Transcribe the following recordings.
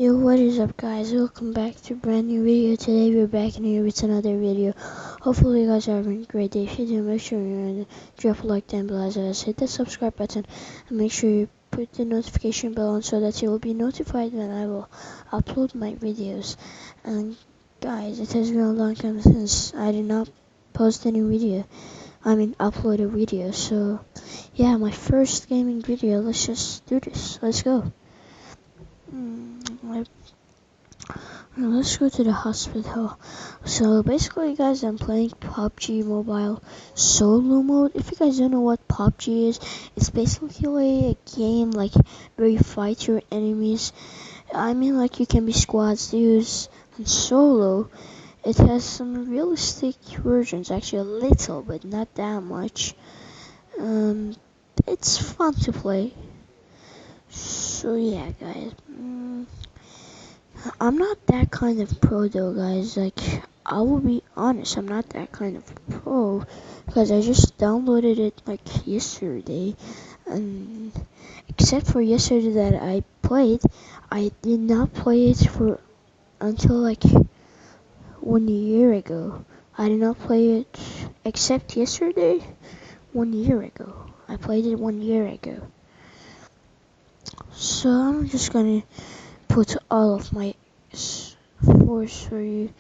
Yo, what is up guys? Welcome back to a brand new video. Today we're back in here with another video. Hopefully you guys are having a great day. If you do, make sure you drop a like down below, as well as hit the subscribe button and make sure you put the notification bell on so that you will be notified when I will upload my videos. And guys, it has been a long time since I did not post any video. Upload a video. So yeah, my first gaming video. Let's just do this. Let's go. Let's go to the hospital. So basically guys, I'm playing PUBG Mobile solo mode. If you guys don't know what PUBG is, it's basically a game like where you fight your enemies. Like you can be squads, duos, and solo. It has some realistic versions, actually a little, but not that much. It's fun to play. So yeah guys. I'm not that kind of pro though, guys. Like, I will be honest, I'm not that kind of pro because I just downloaded it like yesterday, and except for yesterday that I played, I did not play it for until like 1 year ago. I did not play it except yesterday 1 year ago. I played it 1 year ago. So I'm just gonna put all of my force for you,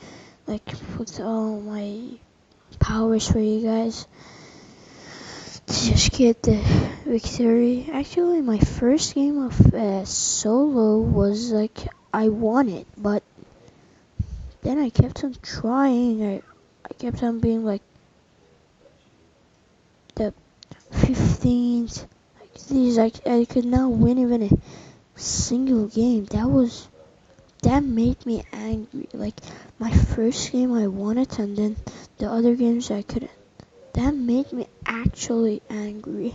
like put all my powers for you guys to just get the victory. Actually, my first game of solo was like I won it, but then I kept on trying. I kept on being like the 15th. Like I could not win even a single game. That made me angry. Like, my first game I won it, and then the other games I couldn't. That made me actually angry.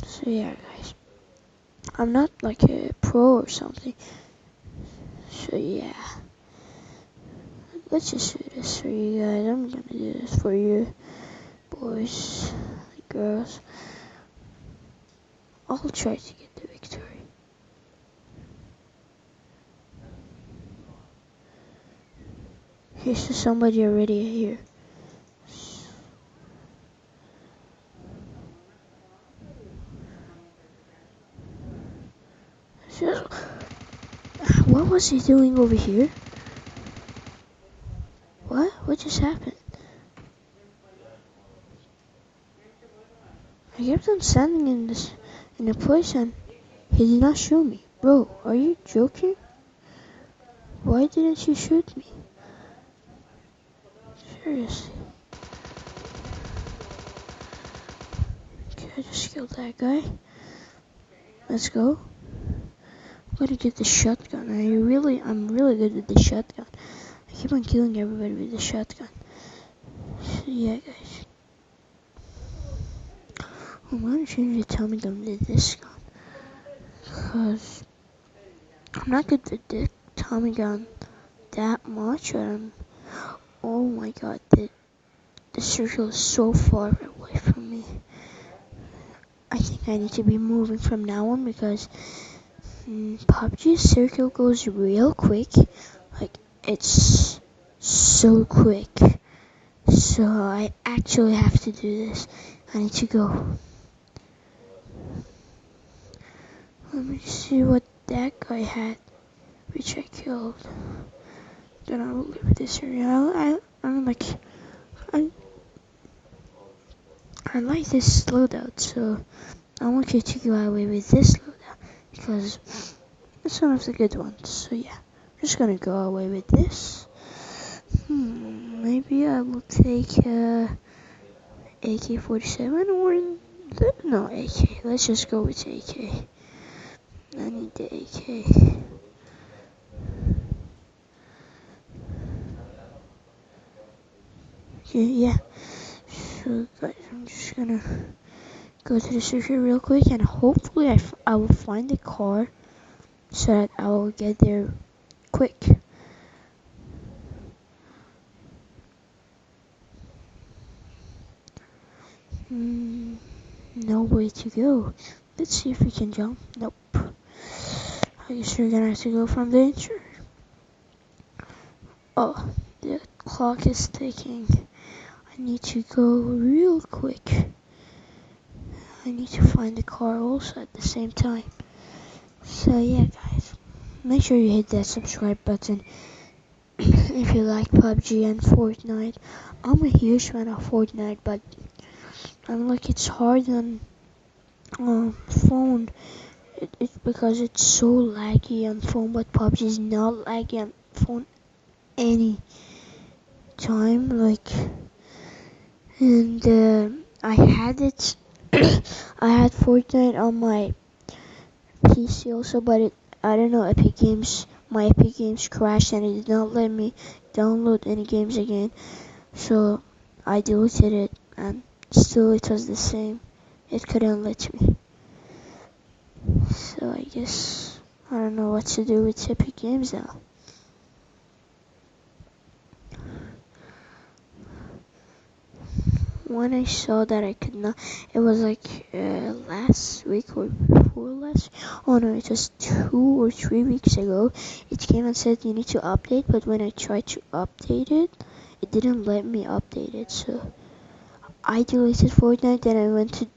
So yeah guys, I'm not like a pro or something. So yeah, let's just do this for you guys. I'm gonna do this for you, boys, girls. I'll try to get the victory. Here's somebody already here. So, what was he doing over here? What just happened? I kept on standing in a place and he did not shoot me. Bro, are you joking? Why didn't you shoot me? Seriously. Okay, I just killed that guy. Let's go. I'm gonna get the shotgun. I'm really good with the shotgun. I keep on killing everybody with the shotgun. So yeah guys. I'm gonna change the Tommy gun to this gun. Cause I'm not good with the Tommy gun that much. Oh my god, the circle is so far away from me. I think I need to be moving from now on because PUBG's circle goes real quick. Like, it's so quick. So I actually have to do this. I need to go. Let me see what that guy had, which I killed. Then I will leave this area. I like this loadout, so I want you to go away with this loadout because it's one of the good ones. So yeah, I'm just gonna go away with this. Maybe I will take AK-47 or no AK. Let's just go with AK. I need the AK. Yeah. So guys, I'm just gonna go to the circuit real quick, and hopefully I will find the car so that I will get there quick. No way to go. Let's see if we can jump. Nope. I guess we're gonna have to go from the intro. Oh, the clock is ticking. I need to go real quick. I need to find the car also at the same time. So yeah, guys, make sure you hit that subscribe button if you like PUBG and Fortnite. I'm a huge fan of Fortnite, but I'm like it's hard on phone. It's because it's so laggy on phone, but PUBG is not laggy on phone any time. Like, and I had it. I had Fortnite on my PC also, but I don't know, my Epic Games crashed and it did not let me download any games again. So I deleted it and still it was the same. It couldn't let me. So I guess I don't know what to do with Epic Games now. When I saw that I could not, it was like last week or before last. Oh no, it was 2 or 3 weeks ago. It came and said you need to update, but when I tried to update it, it didn't let me update it. So I deleted Fortnite, then I went to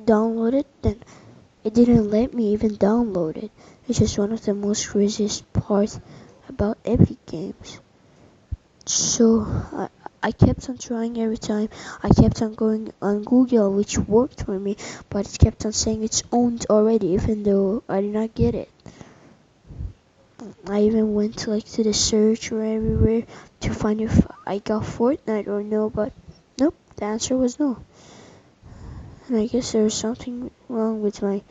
download it, then it didn't let me even download it. It's just one of the most craziest parts about Epic Games. So I kept on trying every time. I kept on going on Google, which worked for me, but it kept on saying it's owned already, even though I did not get it. I even went like to the search or everywhere to find if I got Fortnite or no, but nope, the answer was no. And I guess there was something wrong with my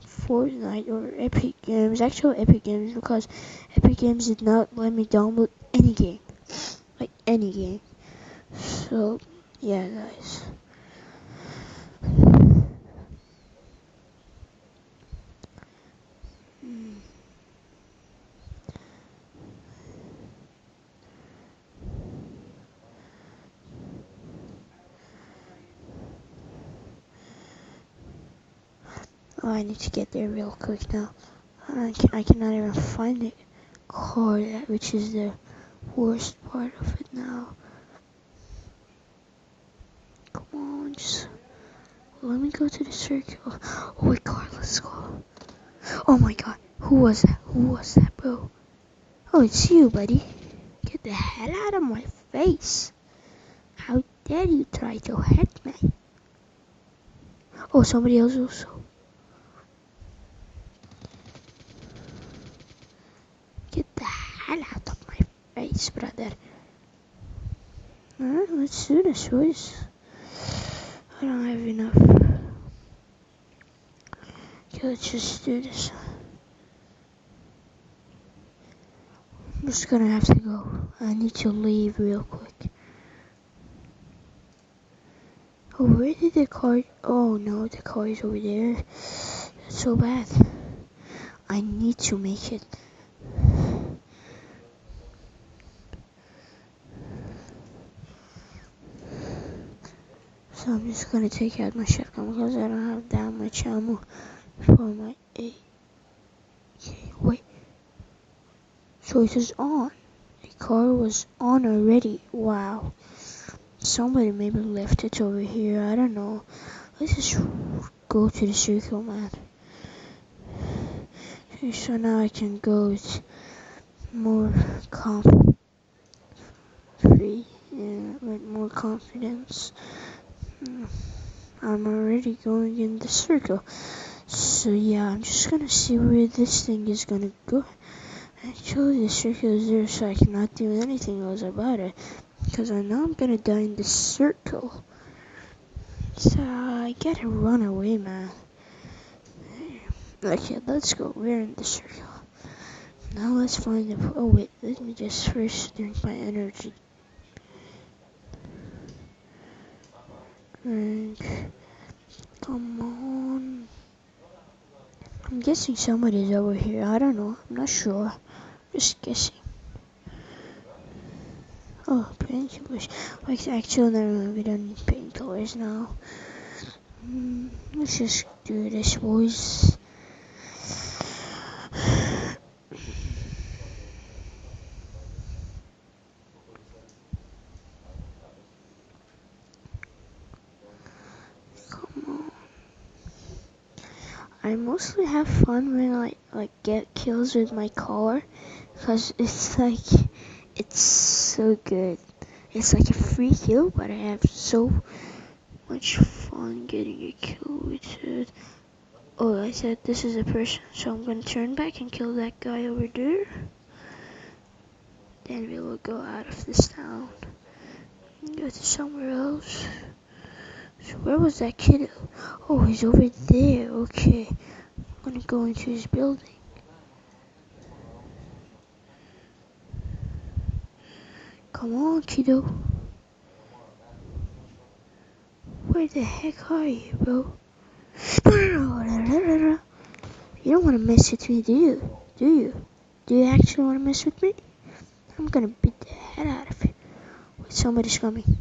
Fortnite or Epic Games, actual Epic Games, because Epic Games did not let me download any game, like any game. So yeah, guys. Oh, I need to get there real quick now. I cannot even find the car, which is the worst part of it now. Come on, just let me go to the circle. Oh my god, let's go. Oh my god, who was that? Who was that, bro? Oh, it's you, buddy. Get the hell out of my face. How dare you try to hit me? Oh, somebody else also. Get the hell out of my face, brother. Alright, let's do this, boys. I don't have enough. Okay, let's just do this. I'm just gonna have to go. I need to leave real quick. Oh, where did the car? Oh no, the car is over there. That's so bad. I need to make it. So I'm just gonna take out my shotgun because I don't have that much ammo for my AK. Wait. So it is on. The car was on already. Wow. Somebody maybe left it over here. I don't know. Let's just go to the circle, man. Okay, so now I can go with more with more confidence. I'm already going in the circle. So yeah, I'm just gonna see where this thing is gonna go. Actually, the circle is there, so I cannot do anything else about it. Because I know I'm gonna die in the circle. So I gotta run away, man. Okay, let's go. We're in the circle. Now let's find the... Oh wait, let me just first drink my energy. Drink. Come on. I'm guessing somebody's over here. I don't know. I'm not sure. Just guessing. Oh, painkillers. Like, actually, never mind. We don't need painkillers now. Let's just do this, boys. I mostly have fun when I like get kills with my car, cause it's so good. It's like a free kill, but I have so much fun getting a kill with it. Oh, I said this is a person, so I'm gonna turn back and kill that guy over there. Then we will go out of this town and go to somewhere else. So where was that kid? Oh, he's over there. Okay, I'm gonna go into his building. Come on, kiddo. Where the heck are you, bro? You don't want to mess with me, do you? Do you? Do you actually want to mess with me? I'm gonna beat the head out of you. Wait, somebody's coming.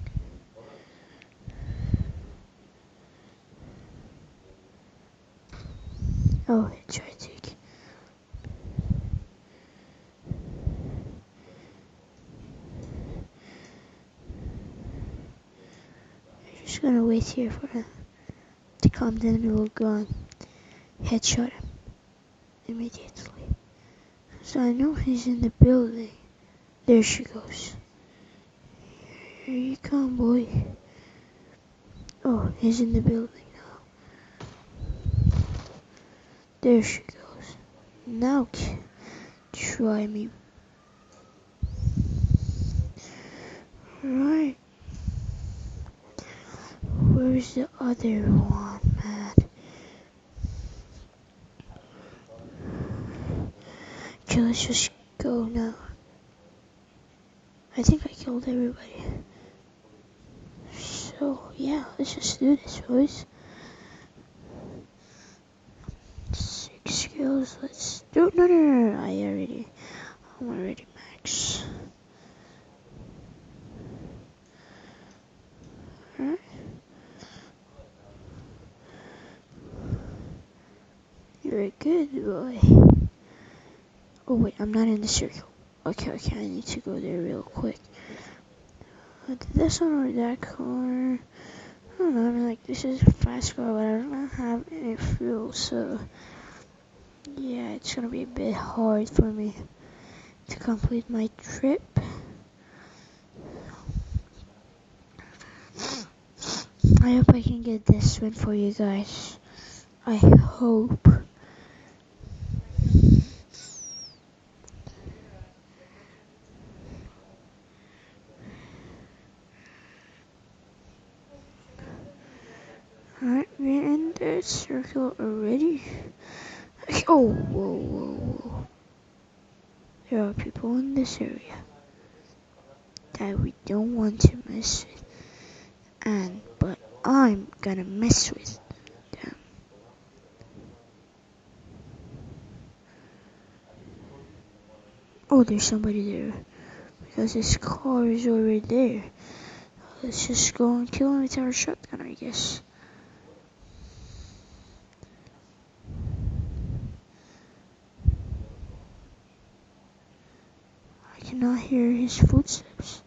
Oh, it's right there. I'm just gonna wait here for him to come, then we will go and headshot him immediately. So I know he's in the building. There she goes. Here you come, boy. Oh, he's in the building now. There she goes. Now try me. Right. Where's the other one, man? Okay, let's just go now. I think I killed everybody. So, yeah, let's just do this, boys. 6 kills, let's do it. No, I'm already max. Alright. You're a good boy. Oh, wait, I'm not in the circle. Okay, I need to go there real quick. Did this one or that car? I don't know, I mean, like, this is a fast car, but I don't have any fuel, so yeah, it's gonna be a bit hard for me to complete my trip. I hope I can get this win for you guys. I hope. Alright, we're in the circle already. Oh, whoa. There are people in this area that we don't want to mess with. But I'm gonna mess with them. Oh, there's somebody there. Because his car is over there. Let's just go and kill him with our shotgun, I guess. I cannot hear his footsteps.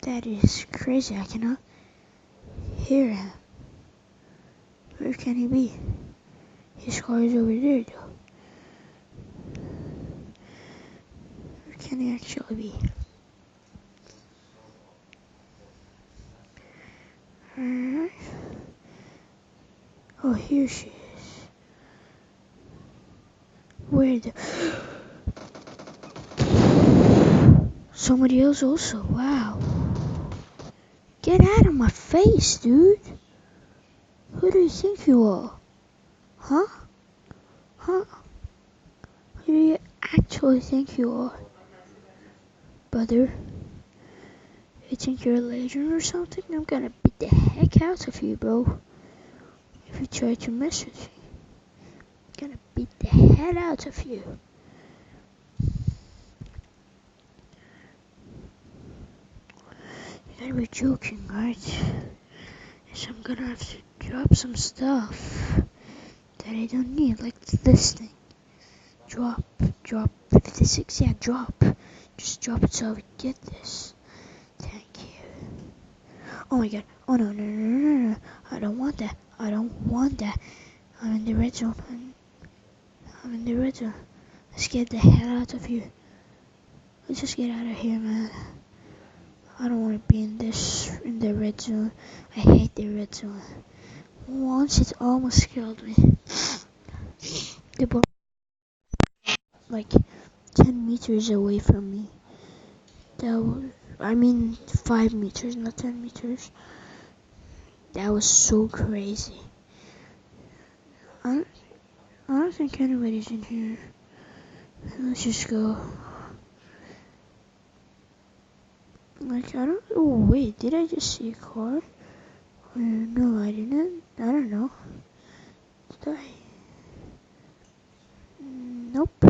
That is crazy. I cannot hear him. Where can he be? His car is over there, though. Where can he actually be? Alright. Oh, here she is. Where the... Somebody else also. Wow. Get out of my face, dude. Who do you think you are? Huh? Who do you actually think you are? Brother? You think you're a legend or something? I'm gonna beat the heck out of you, bro. If you try to mess with me, I'm gonna beat the head out of you. You gotta be joking, right? So I'm gonna have to drop some stuff that I don't need, like this thing. Drop 56, yeah, drop. Just drop it so we get this. Thank you. Oh my god. Oh no, no, no, no, no, no. I don't want that. I don't want that. I'm in the red zone. I'm in the red zone. Let's get the hell out of here. Let's just get out of here, man. I don't want to be in the red zone. I hate the red zone. Once it almost killed me. The ball like 10 meters away from me. That was, I mean 5 meters, not 10 meters. That was so crazy. I don't think anybody's in here. Let's just go. Like, I don't. Oh, wait, did I just see a car? No, I didn't. I don't know. Did I? Nope.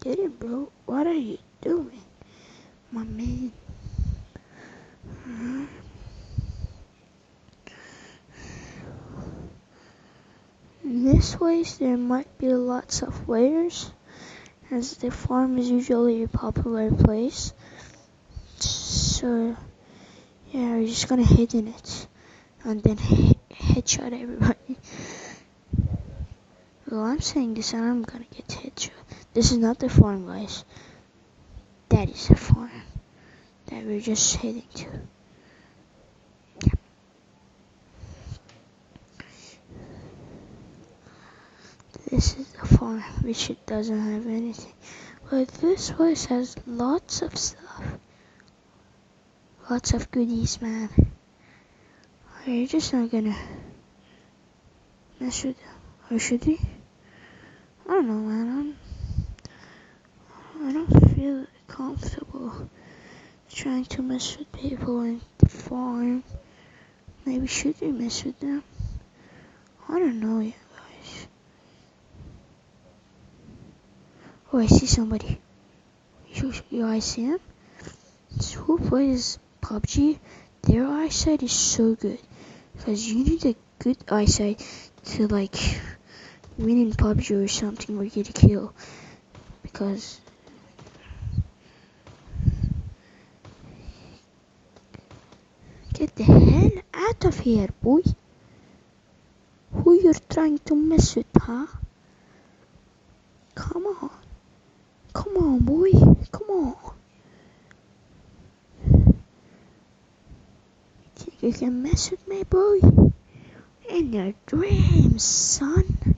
Get it, bro. What are you doing? My man. In this place, there might be lots of players, as the farm is usually a popular place. So, yeah, we're just gonna hit in it, and then headshot everybody. Well, I'm saying this, and I'm gonna get headshot. This is not the farm, guys. That is the farm that we're just heading to. This is the farm, which it doesn't have anything. But this place has lots of stuff. Lots of goodies, man. We're just not gonna mess with them. Or should we? I don't know, man. I don't feel comfortable trying to mess with people in the farm. Maybe should we mess with them? I don't know yet, guys. Oh, I see somebody. You guys see him? So who plays PUBG? Their eyesight is so good. Because you need a good eyesight to, like, win in PUBG or something or get a kill. Because get the hell out of here, boy. Who you're trying to mess with, huh? Come on. Come on, boy. Come on. Think you can mess with me, boy? In your dreams, son.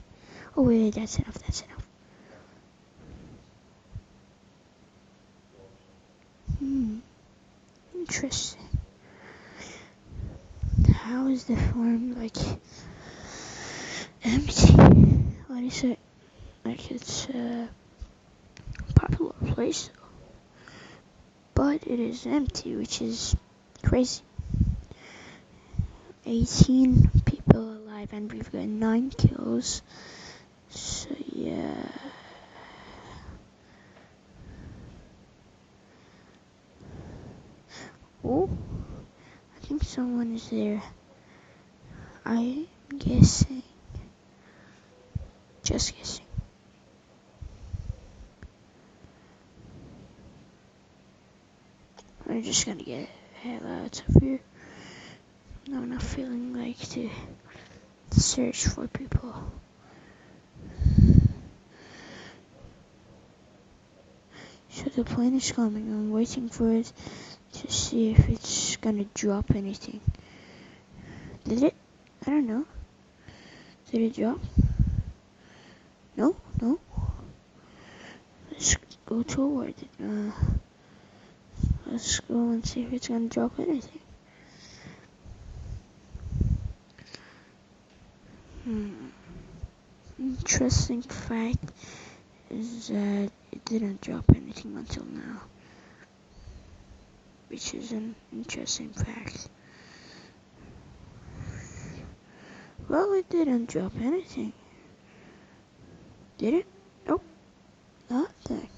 Oh, wait, that's enough. That's enough. Interesting. How is the farm, like, empty? What is it? Like, it's a popular place, but it is empty, which is crazy. 18 people alive, and we've got 9 kills. So, yeah. Oh, I think someone is there. I'm guessing. Just guessing. I'm just gonna get the hell out of here. I'm not feeling like to search for people. So the plane is coming. I'm waiting for it to see if it's gonna drop anything. Did it? I don't know. Did it drop? No, no. Let's go toward it. Let's go and see if it's gonna drop anything. Interesting fact is that it didn't drop anything until now, which is an interesting fact. Well, it didn't drop anything. Did it? Nope. Nothing.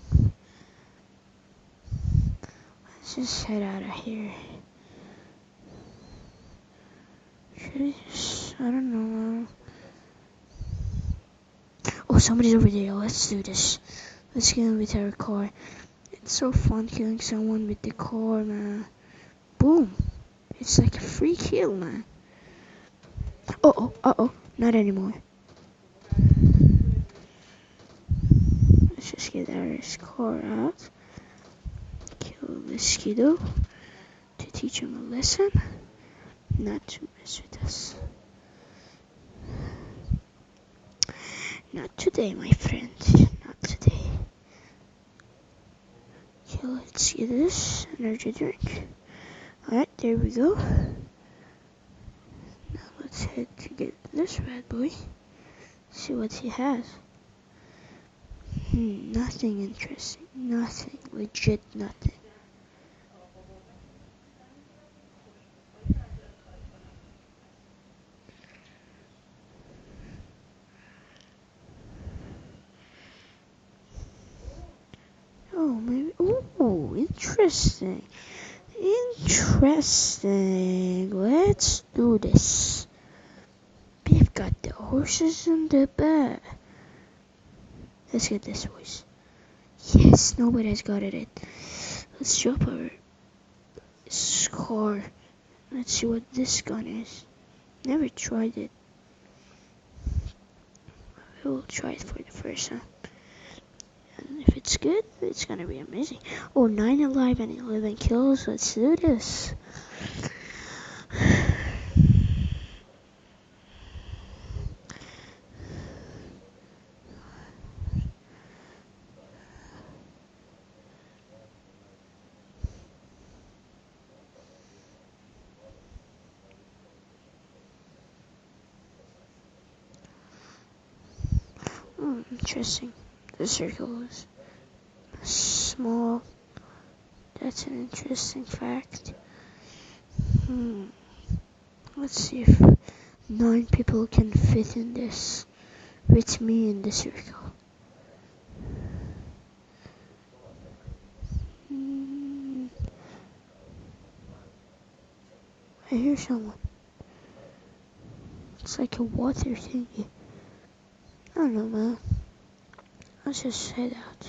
Let's just head out of here. Should I just, I don't know. Oh, somebody's over there. Let's do this. Let's get in with our car. so fun killing someone with the car, man. Boom. It's like a free kill, man. Uh-oh. Not anymore. Let's just get his car out. Kill the mosquito to teach him a lesson. Not to mess with us. Not today, my friend. Not today. Okay, let's get this energy drink. Alright, there we go. Now let's head to get this bad boy. See what he has. Nothing interesting. Nothing. Legit nothing. Oh, maybe. Ooh, interesting. Interesting. Let's do this. We've got the horses in the back. Let's get this, boys. Yes, nobody has got it yet. Let's drop our score. Let's see what this gun is. Never tried it. We'll try it for the first time. And if it's good, it's gonna be amazing. Oh, 9 alive and 11 kills. Let's do this. Interesting. The circle is small. That's an interesting fact. Let's see if 9 people can fit in this with me in the circle. I hear someone. It's like a water thingy. I don't know, man. Let's just head out.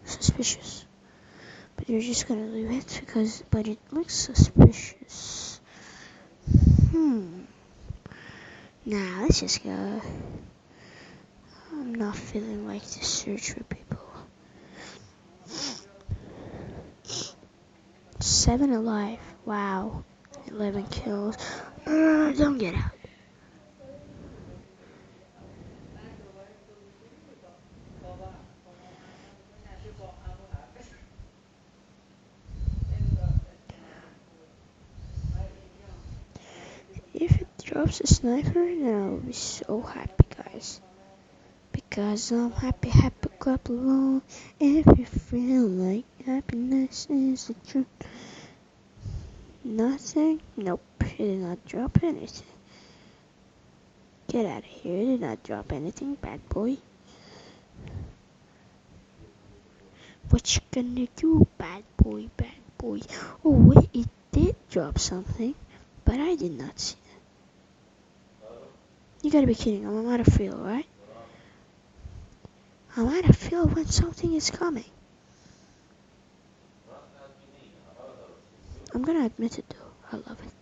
Suspicious. But you're just gonna leave it because, but it looks suspicious. Nah, let's just go. I'm not feeling like to search for people. 7 alive. Wow. 11 kills. Don't get out. If it drops a sniper, then I'll be so happy, guys. Because I'm happy, clap along. If you feel like happiness is the truth. Nothing? Nope. It did not drop anything. Get out of here. It did not drop anything, bad boy. What you gonna do, bad boy, bad boy? Oh, wait, it did drop something, but I did not see it. You gotta be kidding. I'm out of feel, right? I'm out of feel when something is coming. I'm gonna admit it though. I love it.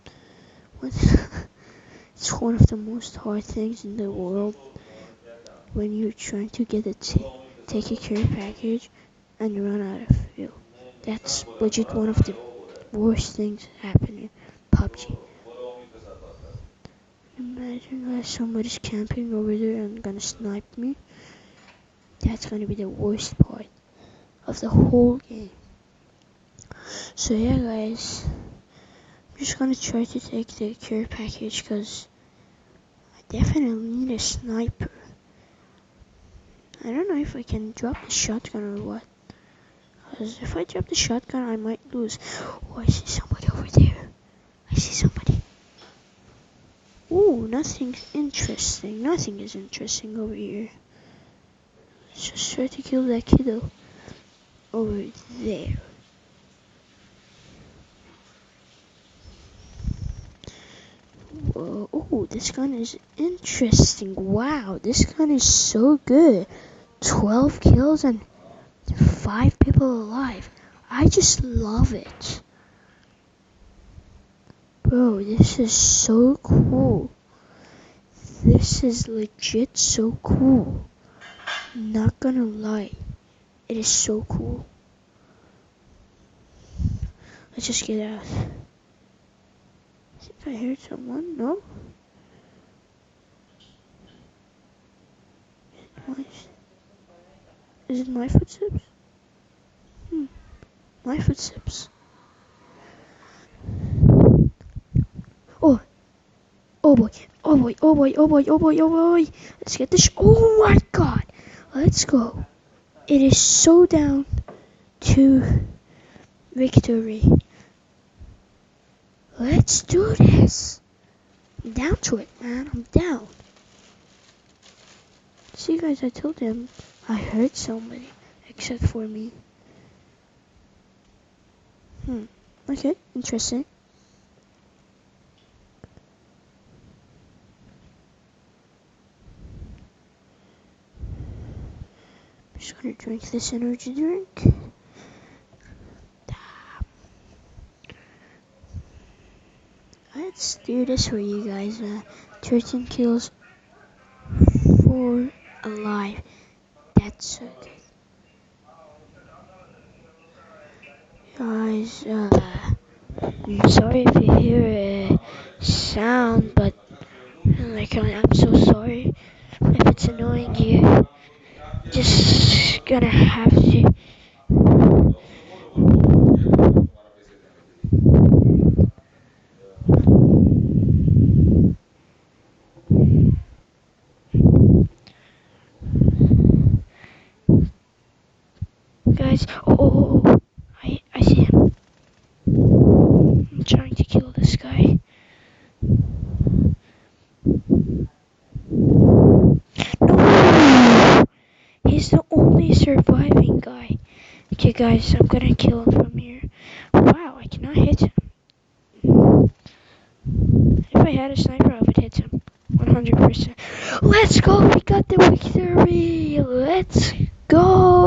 It's one of the most hard things in the world when you're trying to get take a care package and you run out of fuel. That's legit one of the worst things happening in PUBG. Imagine that somebody's camping over there and gonna snipe me. That's gonna be the worst part of the whole game. So yeah, guys, I'm just gonna try to take the care package because I definitely need a sniper. I don't know if I can drop the shotgun or what. Because if I drop the shotgun, I might lose. Oh, I see somebody over there. I see somebody. Ooh, nothing interesting. Nothing is interesting over here. Let's just try to kill that kiddo over there. Whoa, oh, this gun is interesting. Wow, this gun is so good. 12 kills and 5 people alive. I just love it. Bro, this is so cool. This is legit so cool. Not gonna lie. It is so cool. Let's just get out. I think I heard someone. No? Is it my footsteps? My footsteps. Oh. Oh boy. Oh boy. Oh boy. Oh boy. Oh boy. Oh boy. Let's get this. Oh my god. Let's go. It is so down to victory. Let's do this. I'm down to it, man. I'm down. See, guys, I told him I heard somebody, except for me. Okay, interesting. I'm just gonna drink this energy drink. Let's do this for you guys, man. 13 kills, 4 alive. That's so good. Guys, I'm sorry if you hear a sound, but like I'm so sorry if it's annoying you. Just gonna have to. Guys, oh, I see him. I'm trying to kill this guy. No! He's the only surviving guy. Okay, guys, I'm gonna kill him from here. Wow, I cannot hit him. If I had a sniper, I would hit him. 100%. Let's go! We got the victory! Let's go!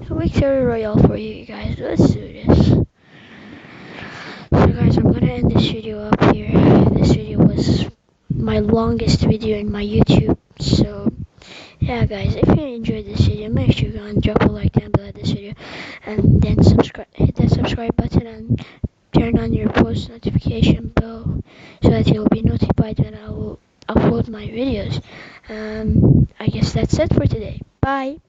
Victory Royale for you guys. Let's do this. So guys, I'm gonna end this video up here. This video was my longest video in my YouTube. So yeah, guys, if you enjoyed this video, make sure you go and drop a like down below this video, and then hit that subscribe button and turn on your post notification bell so that you'll be notified when I will upload my videos. I guess that's it for today. Bye.